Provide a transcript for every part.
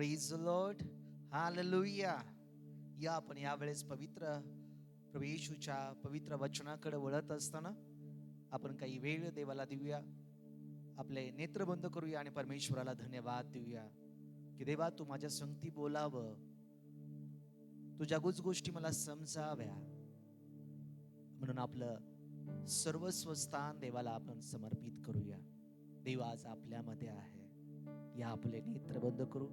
Praise the lord. Hallelujah. या आपण यावेळेस पवित्र प्रभू येशूच्या पवित्र वचनाकडे वळत असताना आपण काही वेळ देवाला देऊया. आपले नेत्र बंद करूया आणि परमेश्वराला धन्यवाद देऊया की देवा तू माझ्या संगती बोलावं, तुझ्या गोष्टी मला समजाव्या. म्हणून आपलं सर्वस्व स्थान देवाला आपण समर्पित करूया. देव आज आपल्यामध्ये आहे. या आपले नेत्र बंद करू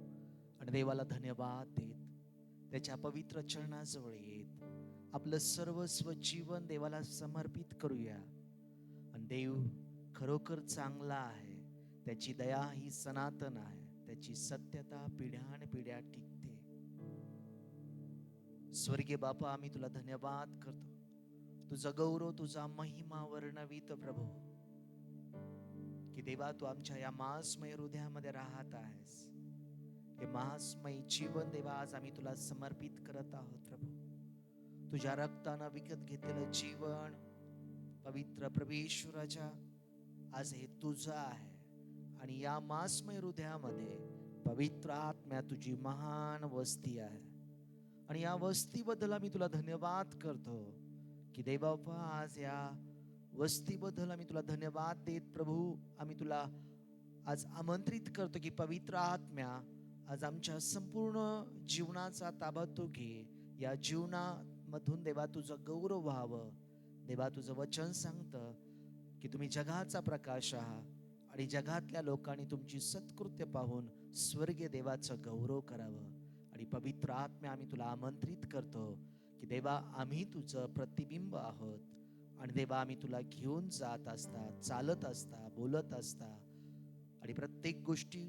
आणि देवाला धन्यवाद देत त्याच्या पवित्र चरणाजवळ येत आपलं सर्वस्व जीवन देवाला समर्पित करूया. आणि देव खरोखर चांगला आहे, त्याची दया ही सनातन आहे, त्याची सत्यता पिढ्यानपिढ्या टिकते. स्वर्गीय बापा, आम्ही तुला धन्यवाद करतो. तुझा गौरव, तुझा महिमा वर्णवित प्रभू, की देवा तू आमच्या या मांसमय हृदयामध्ये राहत आहेस. हे मांसमय जीवन देवा आज आम्ही तुला समर्पित करत आहोत प्रभू. तुझ्या रक्तानं विकत घेतलेलं जीवन पवित्र प्रभेश्वराच्या आज हे तुझं आहे. आणि या मांसमय हृदयामध्ये पवित्र आत्म्या तुझी महान वस्ती आहे. आणि या वस्तीबद्दल आम्ही तुला धन्यवाद करतो की देवबापा आज या वस्तीबद्दल आम्ही तुला धन्यवाद देत प्रभू. आम्ही तुला आज आमंत्रित करतो की पवित्र आत्म्या आज आमच्या संपूर्ण जीवनाचा ताबा तू घे. या जीवनामधून देवा तुझं गौरव व्हावं. देवा तुझं वचन सांगतं की तुम्ही जगाचा प्रकाश आहात आणि जगातल्या लोकांनी तुमची सत्कृत्य पाहून स्वर्गीय देवाचं गौरव करावं. आणि पवित्र आत्म्या आम्ही तुला आमंत्रित करतो की देवा आम्ही तुझं प्रतिबिंब आहोत. आणि देवा आम्ही तुला घेऊन जात असता, चालत असता, बोलत असता आणि प्रत्येक गोष्टी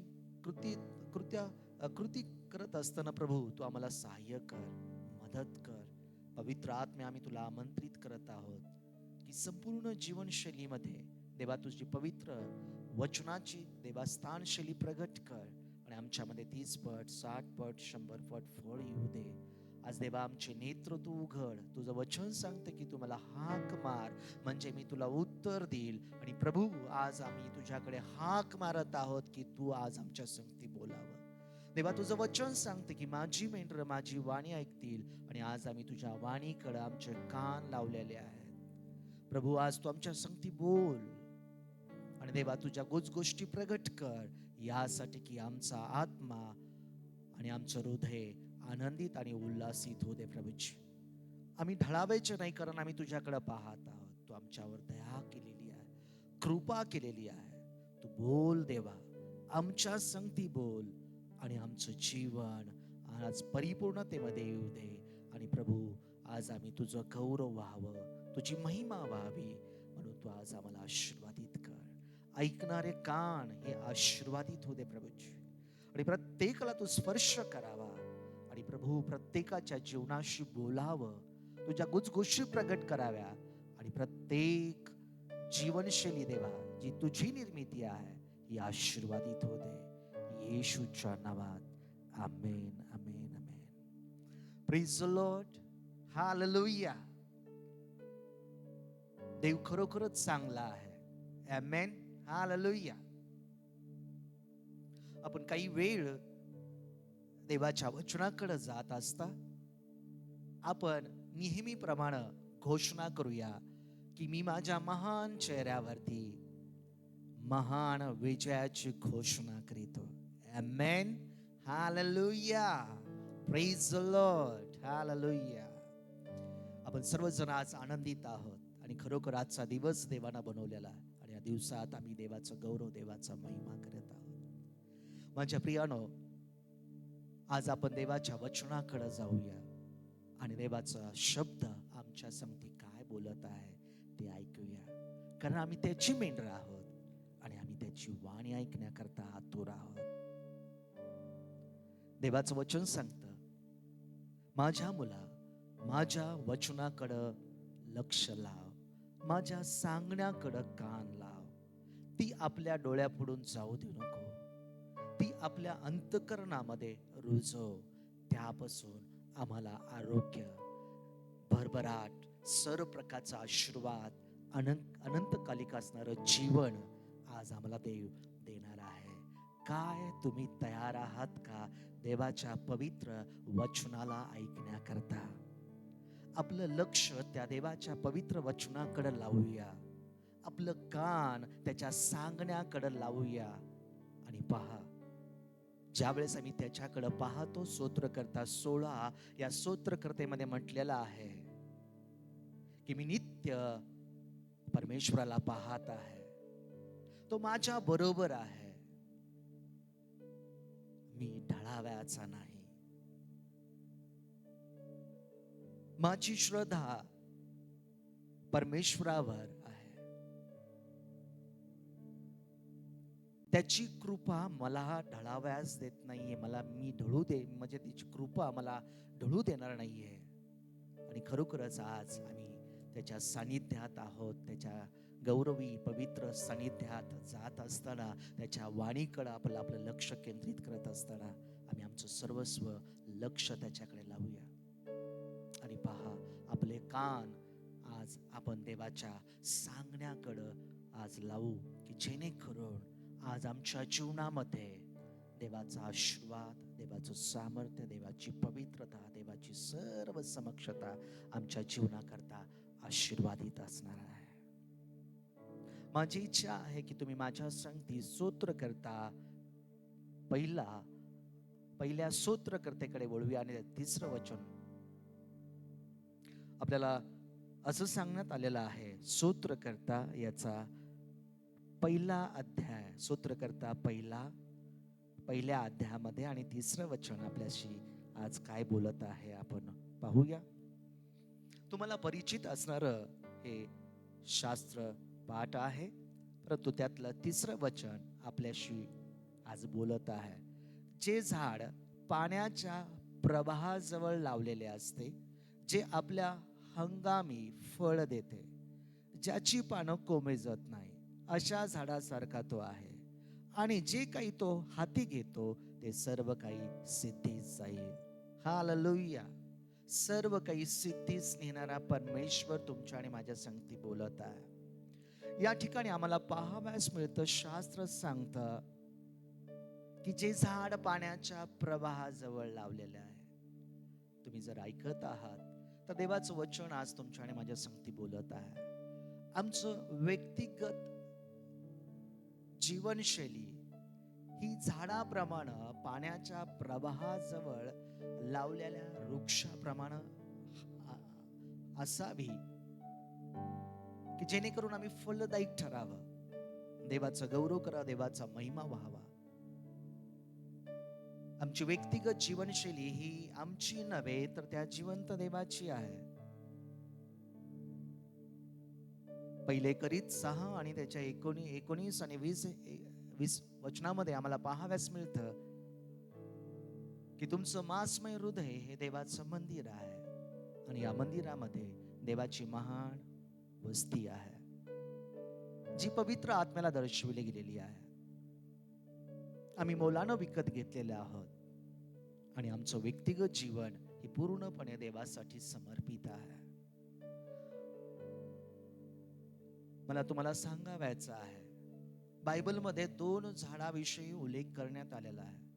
कृती करत असताना प्रभू तू आम्हाला सहाय्य कर, मदत कर. पवित्र आत्म्या आम्ही तुला आमंत्रित करत आहोत की संपूर्ण जीवनशैलीमध्ये देवा तुझी पवित्र वचनाची देवा स्थानशैली प्रगट कर. आणि आमच्यामध्ये 30 पट, 60 पट, 100 पट फळ येऊ दे. आज देवा आमचे नेत्र तू उघड. तुझं वचन सांगतं की तू मला हाक मार म्हणजे मी तुला उत्तर देईल. आणि प्रभू आज आम्ही तुझ्याकडे हाक मारत आहोत की तू आज आमच्या संगती बोलावं. देवा तुझं वचन सांगतं की माझी मेंढरं माझी वाणी ऐकतील. आणि आज आम्ही तुझ्या वाणीकडे आमचे कान लावलेले आहेत. प्रभू आज तू आमच्या संगती बोल आणि देवा तुझ्या गोष्टी प्रगट कर, यासाठी की आमचा आत्मा आणि आमचं हृदय आनंदित आणि उल्हासित होऊ दे. प्रभूजी आम्ही ढळावायचे नाही, कारण आम्ही तुझ्याकडे पाहत आहोत. तू आमच्यावर दया केलेली आहे, कृपा केलेली आहे. तू बोल देवा, आमच्या संगती बोल आणि आमचं जीवन आज परिपूर्णतेमध्ये येऊ दे. आणि प्रभू आज आम्ही तुझं गौरव व्हावं, तुझी महिमा व्हावी म्हणून तू आज आम्हाला आशीर्वादित कर. ऐकणारे कान हे आशीर्वादित होऊ दे प्रभूजी. आणि प्रत्येकाला तू स्पर्श करावा आणि प्रभू प्रत्येकाच्या जीवनाशी बोलावं, तुझ्या गोष्टी प्रगट कराव्या. आणि प्रत्येक जीवनशैली देवा जी तुझी निर्मिती आहे ही आशीर्वादित होऊ दे. येशूच्या नावात amen, amen, amen. Praise the lord. Hallelujah. देव खरोखरच चांगला आहे. आमेन. हालेलुया. आपण काही वेळ देवाच्या वचनाकडे जात असता आपण नेहमीप्रमाणे घोषणा करूया की मी माझ्या महान चेहऱ्यावरती महान विजयाची घोषणा करीतो. Amen. Hallelujah. Praise the lord. Hallelujah. आपण सर्वजण आज आनंदित आहोत आणि खरोखर आजचा दिवस देवानं बनवलेला आहे. आणि या दिवसात आम्ही देवाचं गौरव, देवाचा महिमा करत आहोत. माझ्या प्रियानो, आज आपण देवाच्या वचनाकडे जाऊया आणि देवाचा शब्द आमच्या संगती काय बोलत आहे ते ऐकूया. कारण आम्ही त्याची मेंढरं आहोत आणि आम्ही त्याची वाणी ऐकण्याकरता आतुर आहोत. देवाचं वचन सांगतं, माझ्या मुला माझ्या वचनाकडं लक्ष लाव, माझ्या सांगण्याकडं कान लाव. ती आपल्या डोळ्यापुढून जाऊ देऊ नको, ती आपल्या अंतःकरणामध्ये रुजव. त्यापासून आम्हाला आरोग्य, भरभराट, सर्व प्रकारचा आशीर्वाद, अनंतकालिक असणारं जीवन आज आम्हाला देव देणार आहे. काय तुम्ही तयार आहात का देवाच्या पवित्र वचनाला ऐकण्याकरता? आपलं लक्ष त्या देवाच्या पवित्र वचनाकडे लावूया. आपलं कान त्याच्या सांगण्याकडे लावूया. आणि पहा, ज्यावेळेस आम्ही त्याच्याकडे पाहतो, स्तोत्रकर्ता 16 या स्तोत्रकर्तेमध्ये म्हटलेलं आहे की मी नित्य परमेश्वराला पाहत आहे, तो माझ्या बरोबर आहे, मी ढळाव्याचा नाही. माझी श्रद्धा परमेश्वरावर आहे. त्याची कृपा मला ढळाव्यास देत नाहीये. मी ढळू दे म्हणजे त्याची कृपा मला ढळू देणार नाहीये. आणि खरोखरच आज आम्ही त्याच्या सानिध्यात आहोत. त्याच्या गौरवी पवित्र सानिध्यात जात असताना, त्याच्या वाणीकडे आपलं लक्ष केंद्रित करत असताना आम्ही आमचं सर्वस्व लक्ष त्याच्याकडे लावूया. आणि पहा, आपले कान आज आपण देवाच्या सांगण्याकडं आज लावू, की जेणेकरून आज आमच्या जीवनामध्ये देवाचा आशीर्वाद, देवाचं सामर्थ्य, देवाची पवित्रता, देवाची सर्व समक्षता आमच्या जीवनाकरता आशीर्वादित असणार आहे. माझी इच्छा आहे की तुम्ही माझ्या संगती स्तोत्र करता पहिल्या स्तोत्रकर्त्याकडे वळूया. आणि तिसरं वचन आपल्याला असं सांगण्यात आलेलं आहे, स्तोत्रकर्ता याचा पहिला अध्याय, स्तोत्रकर्ता पहिल्या अध्यायामध्ये आणि तिसरं वचन आपल्याशी आज काय बोलत आहे आपण पाहूया. तुम्हाला परिचित असणार हे शास्त्र पाठ आहे, परंतु त्यातलं तिसरं वचन आपल्याशी आज बोलत आहे. जे झाड पाण्याच्या प्रवाहाजवळ लावलेले असते, जे आपल्या हंगामी फळ देते, ज्याची पानं कोमेजत नाही, अशा झाडासारखा तो आहे. आणि जे काही तो हाती घेतो ते सर्व काही सिद्धीस जाईल. हालेलुया. सर्व काही सिद्धीस नेणारा परमेश्वर तुमच्या आणि माझ्या संगती बोलत आहे. या ठिकाणी आम्हाला पाहावयास मिळतं, शास्त्र सांगतं की जे झाड पाण्याच्या प्रवाहाजवळ लावलेले आहे. तुम्ही जर ऐकत आहात तर देवाचं वचन आज तुमच्या आणि माझ्या संगती बोलत आहे. आमचं व्यक्तिगत जीवनशैली ही झाडाप्रमाणे पाण्याच्या प्रवाहाजवळ लावलेल्या वृक्षाप्रमाणे असावी, की जेणेकरून आम्ही फलदायक ठरावं, देवाचा गौरव करा, देवाचा महिमा व्हावा. आमची व्यक्तिगत जीवनशैली ही आमची नव्हे तर त्या जिवंत देवाची आहे. पहिले करीत 6 आणि त्याच्या 19 आणि 20 वचनामध्ये आम्हाला पाहाव्यास मिळतं की तुमचं मांसमय हृदय हे देवाचं मंदिर आहे आणि या मंदिरामध्ये देवाची महान वस्ती आहे, जी पवित्र आत्म्याला दर्शविली गेलेली आहे. आम्ही मोलानं विकत घेतलेले आहोत आणि आमचं व्यक्तिगत जीवन हे पूर्णपणे देवासाठी समर्पित आहे. मला तुम्हाला सांगायचं आहे, बायबलमध्ये 2 झाडाविषयी उल्लेख करण्यात आलेला आहे.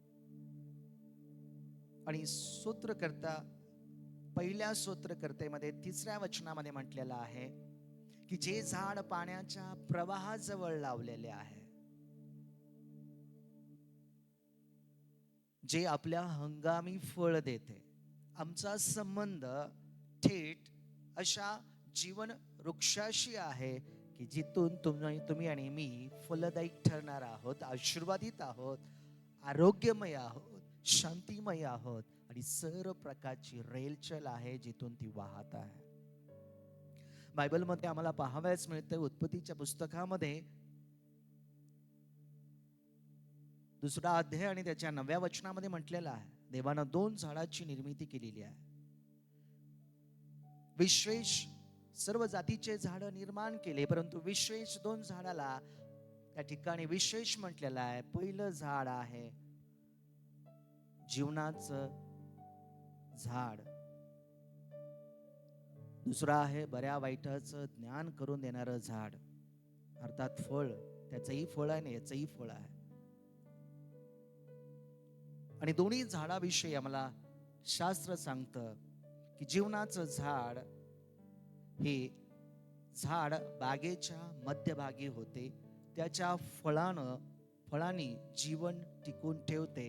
आणि स्तोत्रकर्ता पहिल्या स्तोत्रकर्तेमध्ये 3ऱ्या वचनामध्ये म्हटलेलं आहे की जे झाड पाण्याच्या प्रवाहाजवळ लावलेले आहे, जे आपल्या हंगामी फळ देते. आमचा संबंध थेट अशा जीवन वृक्षाशी आहे की जिथून तुम्ही आणि मी फलदायक ठरणार आहोत, आशीर्वादित आहोत, आरोग्यमय आहोत, शांतिमय आहोत आणि सर्व प्रकारची रेलचल आहे जिथून ती वाहत आहे. बायबलमध्ये आम्हाला पाहावयास मिळतं, उत्पत्तीच्या पुस्तकामध्ये 2रा अध्याय आणि त्याच्या 9व्या वचनामध्ये म्हटलेलं आहे, देवानं 2 झाडाची निर्मिती केलेली आहे. विशेष सर्व जातीचे झाड निर्माण केले, परंतु विशेष 2 झाडाला त्या ठिकाणी विशेष म्हटलेलं आहे. पहिलं झाड आहे जीवनाचं झाड, दुसरं आहे बऱ्या वाईटाचं ज्ञान करून देणारं झाड, अर्थात फळ. त्याचंही फळ आहे ना, याचंही फळ आहे. आणि दोन्ही झाडाविषयी आम्हाला शास्त्र सांगतं की जीवनाचं झाड हे झाड बागेच्या मध्यभागी होते, त्याच्या फळांनी जीवन टिकून ठेवते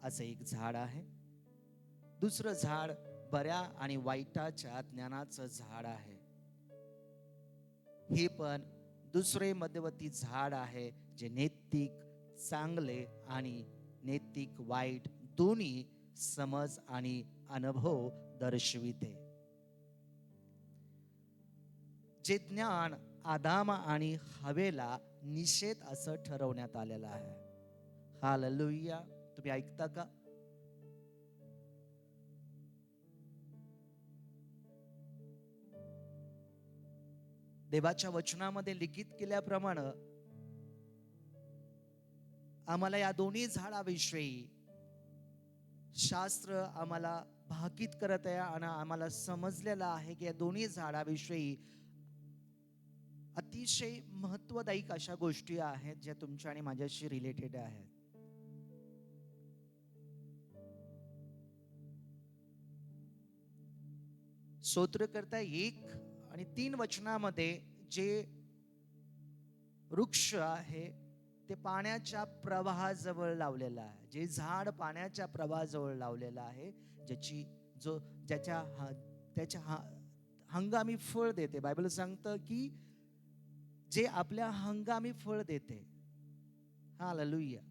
असं एक झाड आहे. दुसरं झाड बऱ्या आणि वाईटाच्या ज्ञानाचं झाड आहे. हे पण दुसरे मध्यवर्ती झाड आहे, जे नैतिक चांगले आणि नैतिक वाईट दोन्ही समज आणि अनुभव दर्शविते. जे ज्ञान आदाम आणि हवेला निषेध असं ठरवण्यात आलेलं आहे. हालेलुया. तुम्ही ऐकता का? देवाच्या वचनामध्ये लिखित केल्याप्रमाणे आम्हाला या दोन्ही झाडाविषयी शास्त्र आम्हाला भाकीत करत आहे आणि आम्हाला समजलेलं आहे की या दोन्ही झाडाविषयी अतिशय महत्वदायी अशा गोष्टी आहेत ज्या तुमच्या आणि माझ्याशी रिलेटेड आहेत. स्तोत्रकर्ता 1 आणि 3 वचनामध्ये जे वृक्ष आहे ते पाण्याच्या प्रवाहाजवळ लावलेला आहे. जे झाड पाण्याच्या प्रवाहाजवळ लावलेलं आहे, त्याच्या हंगामी फळ देते. बायबल सांगतं की जे आपल्या हंगामी फळ देते. हालेलुया.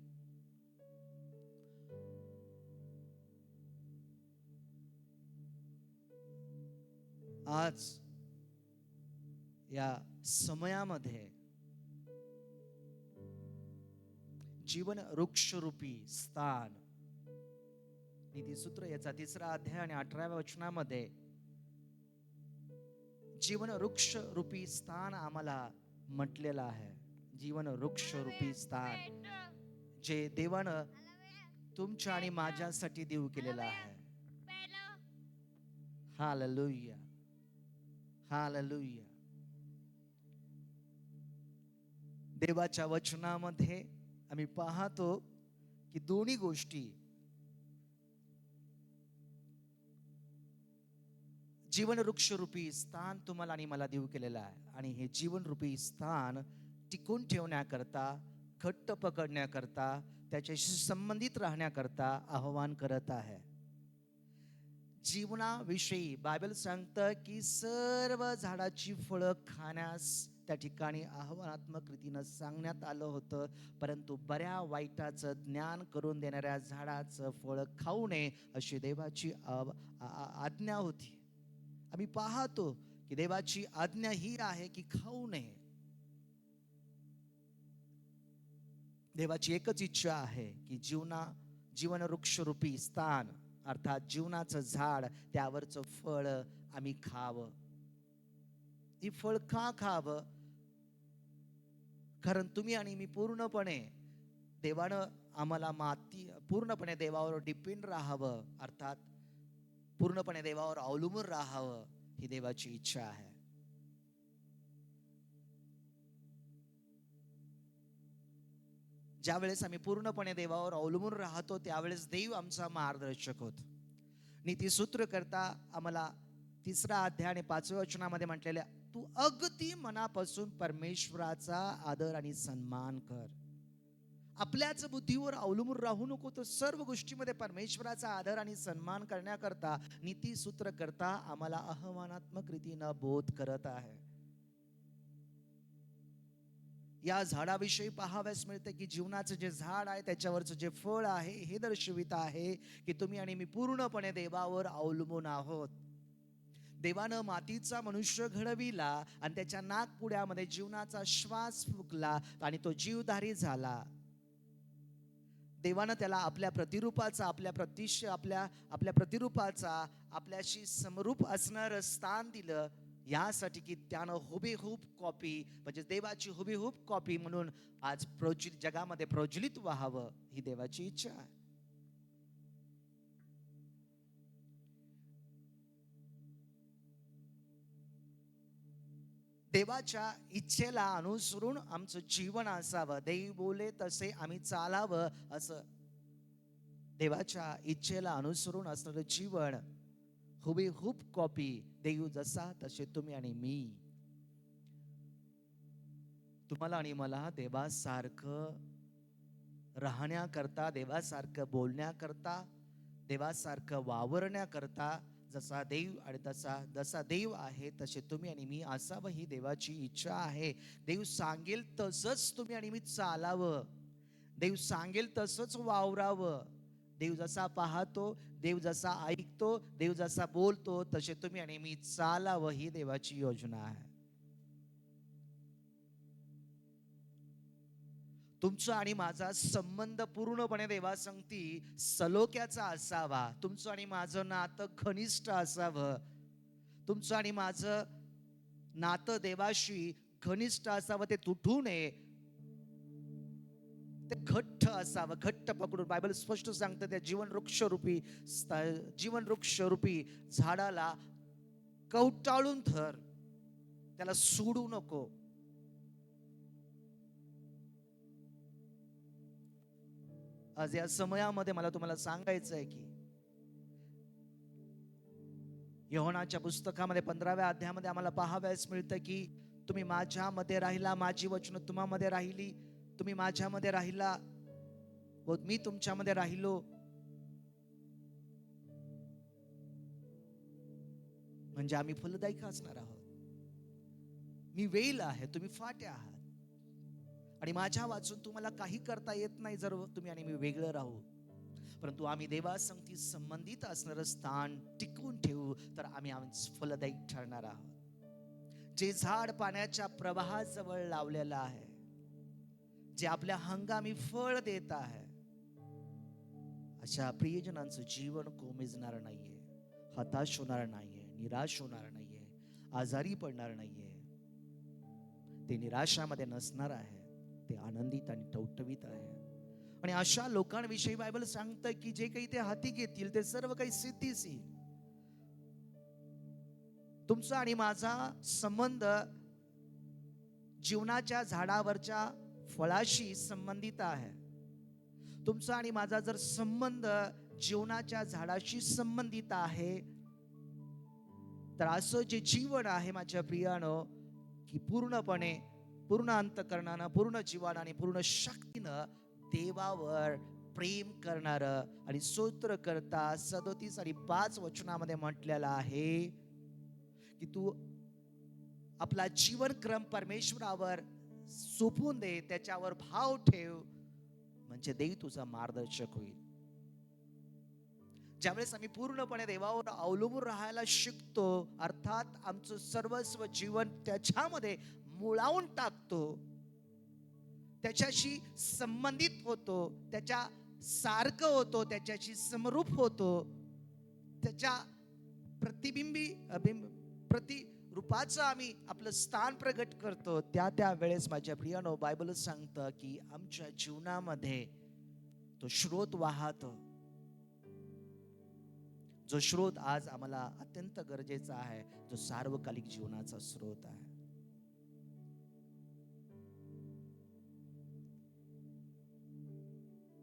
आज या समयामध्ये जीवन वृक्षरूपी स्थान, नीतिसूत्र याचा 3रा अध्याय आणि 18व्या वचनामध्ये जीवन वृक्ष रूपी स्थान आम्हाला म्हटलेलं आहे. जीवन वृक्ष रूपी स्थान जे देवानं तुमच्या आणि माझ्यासाठी देऊ केलेलं आहे. हालेलुया. हालेलुया. देवाच्या वचनामध्ये आम्ही पाहतो की दोन्ही गोष्टी, जीवन वृक्षरूपी स्थान तुम्हाला आणि मला देऊ केलेलं आहे आणि हे जीवन रूपी स्थान टिकून ठेवण्याकरता, घट्ट पकडण्याकरता, त्याच्याशी संबंधित राहण्याकरता आव्हान करत आहे. जीवनाविषयी बायबल सांगतं की सर्व झाडाची फळं खाण्यास त्या ठिकाणी आव्हानात्मक रीतीनं सांगण्यात आलं होतं, परंतु बऱ्या वाईटाचं ज्ञान करून देणाऱ्या झाडाचं फळ खाऊ नये अशी देवाची आज्ञा होती. आम्ही पाहतो की देवाची आज्ञा ही आहे की खाऊ नये. देवाची एकच इच्छा आहे की जीवन वृक्षरूपी स्थान अर्थात जीवनाचं झाड, त्यावरचं फळ आम्ही खावं. ही फळ का खावं? कारण तुम्ही आणि मी पूर्णपणे देवानं आम्हाला पूर्णपणे देवावर डिपेंड राहावं, अर्थात पूर्णपणे देवावर अवलंबून राहावं, ही देवाची इच्छा आहे. ज्यावेळेस आम्ही पूर्णपणे देवावर अवलंबून राहतो त्यावेळेस देव आमचा मार्गदर्शक होतो. नीतिसूत्र करता आम्हाला 3रा अध्याय आणि 5व्या वचनामध्ये म्हटलेल्या, तू अगदी मनापासून परमेश्वराचा आदर आणि सन्मान कर. आपल्याच बुद्धीवर अवलंबून राहू नको, तर सर्व गोष्टीमध्ये परमेश्वराचा आदर आणि सन्मान करण्याकरता नीतिसूत्र करता आम्हाला आव्हानात्मक रीतीनं बोध करत आहे. या झाडाविषयी पाहाव्यास मिळते की जीवनाचं जे झाड आहे त्याच्यावरचं जे फळ आहे हे दर्शवित आहे की तुम्ही आणि मी पूर्णपणे देवावर अवलंबून आहोत. देवानं मातीचा मनुष्य घडविला आणि त्याच्या नाकपुड्यामध्ये जीवनाचा श्वास फुकला आणि तो जीवधारी झाला. देवानं त्याला आपल्या प्रतिरूपाचा, आपल्या प्रतिरूपाचा, आपल्याशी समरूप असणारं स्थान दिलं, यासाठी की त्यानं हुबेहूब कॉपी म्हणजे देवाची हुबेहूब कॉपी म्हणून आज जगामध्ये प्रज्वलित व्हावं, ही देवाची इच्छा आहे. देवाच्या इच्छेला अनुसरून आमचं जीवन असावं. देव बोले तसे आम्ही चालावं, असं देवाच्या इच्छेला अनुसरून असणारं जीवन, हुबेहूब कॉपी, देव जसा तसे तुम्ही आणि मी. तुम्हाला आणि मला देवासारखं राहण्याकरता, देवासारखं बोलण्याकरता, देवासारखं वावरण्याकरता, जसा देव आणि जसा देव आहे तसे तुम्ही आणि मी असावं, ही देवाची इच्छा आहे. देव सांगेल तसंच तुम्ही आणि मी चालावं. देव सांगेल तसंच वावरावं. देव जसा पाहतो, देव जसा ऐकतो, देव जसा बोलतो, तसे तुम्ही आणि मी चालावं, ही देवाची योजना आहे. तुमचा आणि माझा संबंध पूर्णपणे देवासंगती सलोख्याचा असावा. तुमचं आणि माझं नातं घनिष्ठ असावं. तुमचं आणि माझं नातं देवाशी घनिष्ठ असावं, ते तुटू नये, ते घट्ट असावं, घट्ट पकडून. बायबल स्पष्ट सांगतं त्या जीवन वृक्ष रूपी झाडाला कवटाळून धर, त्याला सोडू नको. आज या समयामध्ये मला तुम्हाला सांगायचं आहे की योहानाच्या पुस्तकामध्ये 15व्या अध्यायामध्ये आम्हाला पाहावयास मिळतं की तुम्ही माझ्यामध्ये राहिला, माझी वचनं तुम्हामध्ये राहिली, तुम्ही माझ्यामध्ये राहिला व मी तुमच्यामध्ये राहिलो, म्हणजे आम्ही फलदायक असणार आहोत. मी वेल आहे, तुम्ही फाट्या आहात. आणि माझ्या वाचून तुम्हाला काही करता येत नाही जर तुम्ही आणि मी वेगळं राहू. परंतु आम्ही देवासंगती संबंधित असणारं स्थान टिकवून ठेवू तर आम्ही फलदायक ठरणार आहोत. जे झाड पाण्याच्या प्रवाहाजवळ लावलेलं आहे, जे आपल्या हंगामी फळ देत आहे, अशा प्रियजनांचं जीवन कोमेजणार नाहीये, हताश होणार नाहीये, निराश होणार नाहीये, आजारी पडणार नाहीये. ते निराशामध्ये नसणार आहे, ते आनंदित आणि टवटवीत आहे. आणि अशा लोकांविषयी बायबल सांगतं की जे काही ते हाती घेतील ते सर्व काही सिद्धीस येईल. तुमचा आणि माझा संबंध जीवनाच्या झाडावरच्या फळाशी संबंधित आहे. तुमचा आणि माझा जर संबंध जीवनाच्या झाडाशी संबंधित आहे तर असं जे जीवन आहे माझ्या प्रियानो, की पूर्णपणे, पूर्ण अंतःकरणानं, पूर्ण जीवानं आणि पूर्ण शक्तीनं देवावर प्रेम करणार आणि स्तोत्र करता 37 आणि 5 वचनामध्ये म्हटलेलं आहे की तू आपला जीवनक्रम परमेश्वरावर सोपवून दे, त्याच्यावर भाव ठेव, म्हणजे देव तुझा मार्गदर्शक होईल. ज्यावेळेस आम्ही पूर्णपणे देवावर अवलंबून राहायला शिकतो, अर्थात आमचं सर्वस्व जीवन त्याच्यामध्ये मुळावून टाकतो, त्याच्याशी संबंधित होतो, त्याच्या सारखं होतो, त्याच्याशी समरूप होतो, त्याच्या प्रतिरूपाचं आम्ही आपलं स्थान प्रगट करतो, त्या वेळेस माझ्या प्रियानो बायबल सांगतं की आमच्या जीवनामध्ये तो स्रोत वाहतो, जो स्रोत आज आम्हाला अत्यंत गरजेचा आहे, जो सार्वकालिक जीवनाचा स्रोत आहे.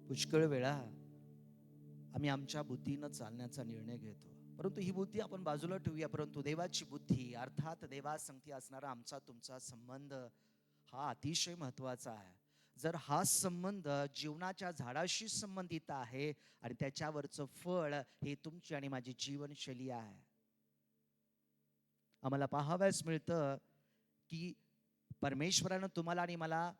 पुष्कळ वेळा आम्ही आमच्या बुद्धीनं चालण्याचा निर्णय घेतो, परंतु ही बुद्धी आपण बाजूला ठेवूया. परंतु देवाची बुद्धी, अर्थात देवासंगती असणारा आमचा तुमचा संबंध हा अतिशय महत्वाचा आहे. जर हा संबंध जीवनाच्या झाडाशी संबंधित आहे आणि त्याच्यावरचं फळ हे तुमची आणि माझी जीवनशैली आहे. आम्हाला पाहावयास मिळतं की परमेश्वरानं तुम्हाला आणि मला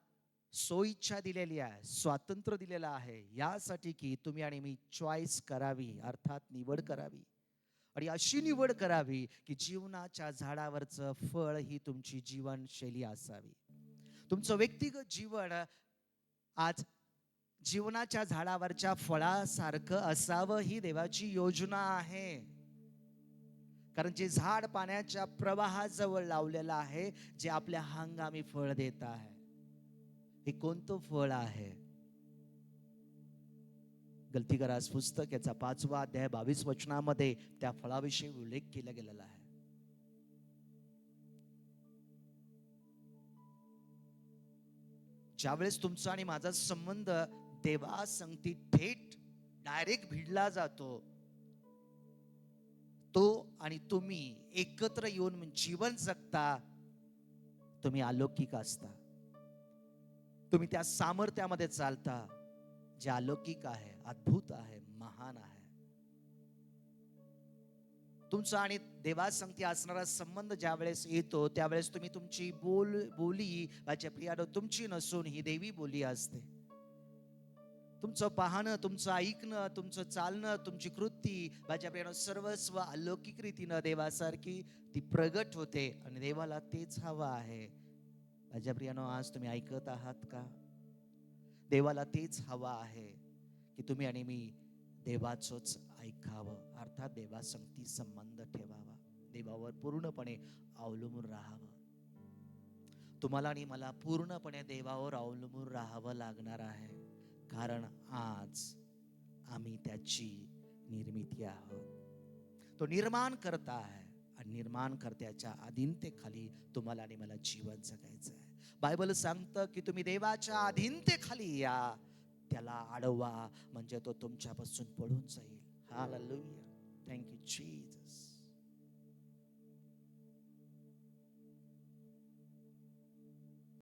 सोइच्छा दिलेली आहे, स्वातंत्र्य दिलेलं आहे, यासाठी की तुम्ही आणि मी चॉईस करावी, अर्थात निवड करावी. आणि अशी निवड करावी की जीवनाच्या झाडावरचं फळ ही तुमची जीवनशैली असावी. तुमचं व्यक्तिगत जीवन आज जीवनाच्या झाडावरच्या फळासारखं असावं, ही देवाची योजना आहे. कारण जे झाड पाण्याच्या प्रवाहाजवळ लावलेलं आहे, जे आपल्या हंगामी फळ देत आहे, हे कोणतं फळ आहे? गलतीकरास पुस्तक याचा 5वा अध्याय 22 वचनामध्ये त्या फळाविषयी उल्लेख केला गेलेला आहे. ज्यावेळेस तुमचा आणि माझा संबंध देवासंगती थेट डायरेक्ट भिडला जातो, तो आणि तुम्ही एकत्र येऊन जीवन जगता, तुम्ही अलौकिक असता. तुम्ही त्या सामर्थ्यामध्ये चालता जे अलौकिक आहे, अद्भुत आहे, महान आहे. तुमचा आणि देवासंगती असणारा संबंध ज्या वेळेस येतो, त्यावेळेस तुम्ही तुमची बोली माझ्या प्रियानो तुमची नसून ही देवी बोली असते. तुमचं पाहणं, तुमचं ऐकणं, तुमचं चालणं, तुमची कृती माझ्या प्रियानो सर्वस्व अलौकिक रीतीनं देवासारखी ती प्रगट होते आणि देवाला तेच हवं आहे. माझ्या प्रियानो, आज तुम्ही ऐकत आहात का? देवाला तेच हवं आहे की तुम्ही आणि मी देवाचंच ऐकावं, अर्थात देवासंगती संबंध ठेवावा, देवावर पूर्णपणे अवलंबून राहावं. तुम्हाला आणि मला पूर्णपणे देवावर अवलंबून राहावं लागणार आहे, कारण आज आम्ही त्याची निर्मिती आहोत. तो निर्माण करता आहे आणि निर्माण करत्याच्या अधीनतेखाली तुम्हाला आणि मला जीवन जगायचं आहे. बायबल सांगतं की तुम्ही देवाच्या अधीनतेखाली या, त्याला अडवा, म्हणजे तो तुमच्यापासून पळून जाईल. हालेलुया. Thank you Jesus.